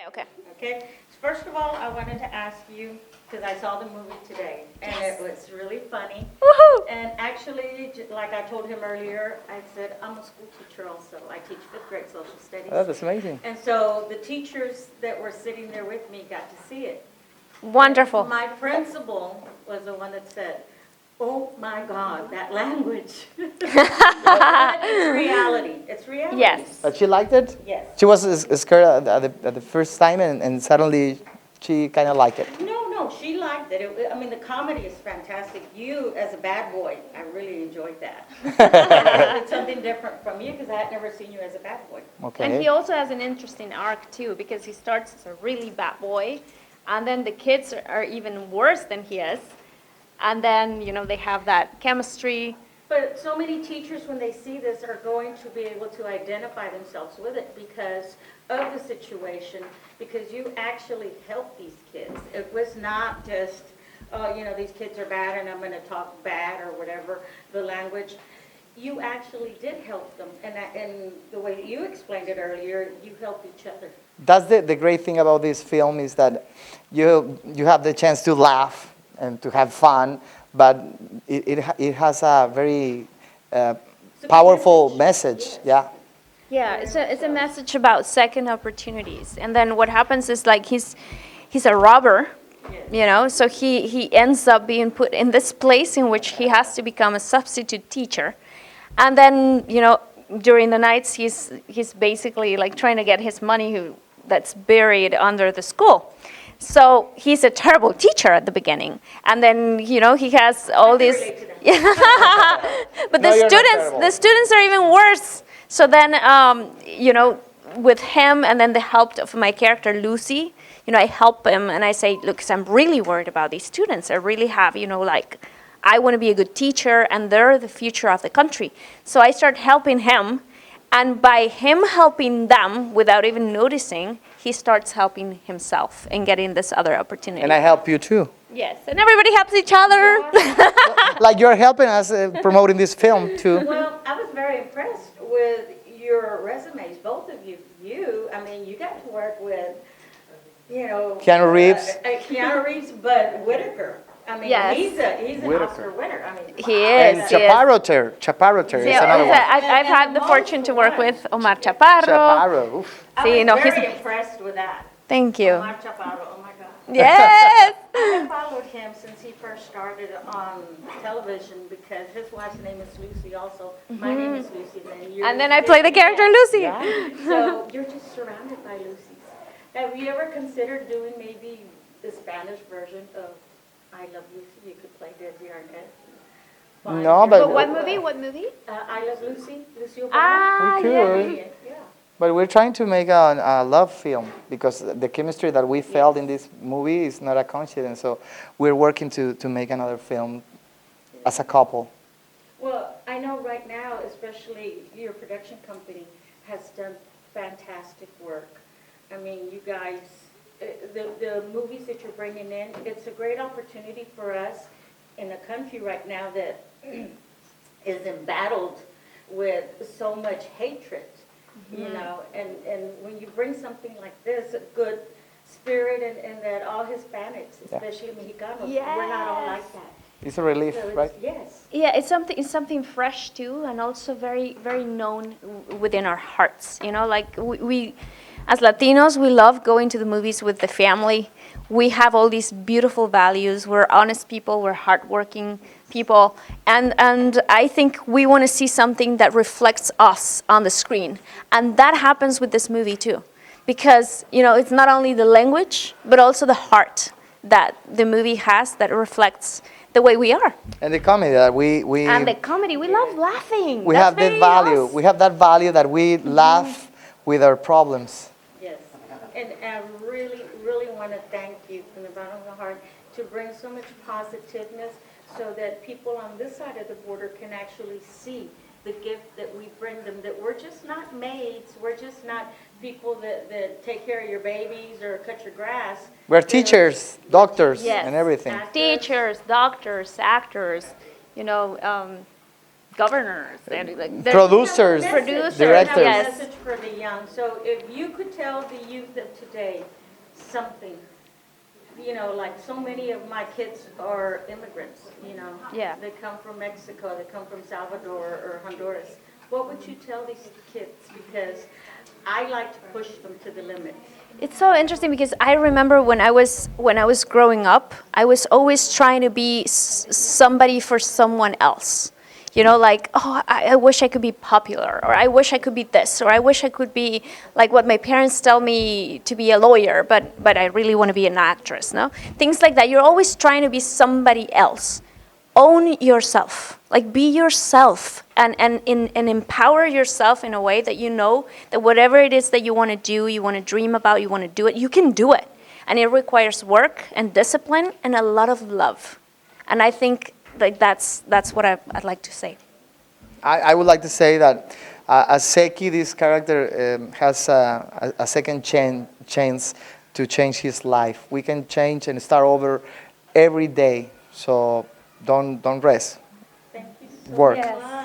Okay. Okay, first of all, I wanted to ask you, because I saw the movie today, and it was really funny. Woohoo! And actually, like I told him earlier, I said, I'm a school teacher also. I teach fifth grade social studies. Oh, that's amazing. And so the teachers that were sitting there with me got to see it. Wonderful. My principal was the one that said, oh my God, that language. But it's reality. It's reality. Yes. But she liked it? Yes. She was scared at the first time, and suddenly she kind of liked it. No, she liked it. I mean, the comedy is fantastic. You, as a bad boy, I really enjoyed that. It's something different from you because I had never seen you as a bad boy. Okay. And he also has an interesting arc too, because he starts as a really bad boy, and then the kids are even worse than he is, and then they have that chemistry. But so many teachers, when they see this, are going to be able to identify themselves with it because of the situation, because you actually help these kids. It was not just, these kids are bad and I'm going to talk bad or whatever, the language. You actually did help them. And the way that you explained it earlier, you helped each other. That's the great thing about this film is that you have the chance to laugh and to have fun, but it has a very powerful message. Yes. Yeah. Yeah, it's a message about second opportunities. And then what happens is like he's a robber, so he ends up being put in this place in which he has to become a substitute teacher. And then, during the nights he's basically like trying to get his money that's buried under the school. So he's a terrible teacher at the beginning. And then, he has all these but No, you're not the terrible. students are even worse. So then, with him and then the help of my character, Lucy, I help him and I say, look, 'cause I'm really worried about these students. I really have, I want to be a good teacher and they're the future of the country. So I start helping him. And by him helping them without even noticing, he starts helping himself and getting this other opportunity. And I help you too. Yes, and everybody helps each other. Like you're helping us promoting this film too. Well, I was very impressed with your resumes, both of you. You got to work with, Keanu Reeves. Keanu Reeves, but Whitaker. Yes. He's an Whitaker. Oscar winner. He And is. Chaparro is Yeah, another one. I've had the fortune to work with Omar Chaparro. Chaparro. Oof. I See, was he's very impressed with that. Thank you. Omar Chaparro, oh my God. Yes. I followed him since he first started on television because his wife's name is Lucy also. My name is Lucy. And then I play the character Lucy. So you're just surrounded by Lucy's. Have you ever considered doing maybe the Spanish version of I Love Lucy? You could play Desi Arnett. No, but- But what movie? What movie? I Love Lucy, Lucy O'Brien. Ah, We could. yeah. Yeah. But we're trying to make a love film because the chemistry that we felt in this movie is not a coincidence. So we're working to make another film as a couple. Well, I know right now, especially your production company has done fantastic work. I mean, you guys, the movies that you're bringing in, it's a great opportunity for us in a country right now that is embattled with so much hatred, and when you bring something like this, a good spirit, and that all Hispanics, especially Mexicanos, we're not all like that. It's a relief, So right? Yes. Yeah, it's something fresh too, and also very, very known within our hearts. Like we as Latinos, we love going to the movies with the family. We have all these beautiful values. We're honest people. We're hardworking people, and I think we want to see something that reflects us on the screen, and that happens with this movie too, because it's not only the language but also the heart that the movie has that reflects the way we are. And the comedy that we And the comedy, we love laughing. we That's have that very value. us. We have that value that we laugh with our problems. Yes, and I really, really want to thank you from the bottom of the heart to bring so much positiveness so that people on this side of the border can actually see the gift that we bring them, that we're just not maids, we're just not people that take care of your babies or cut your grass. We're teachers, doctors, Yes. and everything. Teachers, doctors, actors, governors, and like, Producers, Producers, directors. I have a yes. message for the young. So if you could tell the youth of today something, like so many of my kids are immigrants, Yeah. They come from Mexico, they come from Salvador or Honduras. What would you tell these kids? Because I like to push them to the limit. It's so interesting because I remember when I was growing up, I was always trying to be somebody for someone else. Like, oh, I wish I could be popular, or I wish I could be this, or I wish I could be like what my parents tell me to be a lawyer, but I really want to be an actress, no? Things like that. You're always trying to be somebody else. Own yourself, like be yourself, and empower yourself in a way that you know that whatever it is that you want to do, you want to dream about, you want to do it, you can do it. And it requires work and discipline and a lot of love. And I think like that's what I'd like to say. I would like to say that as Seki, this character has a second chance to change his life. We can change and start over every day. So don't rest. Thank you so Work. Yes. much.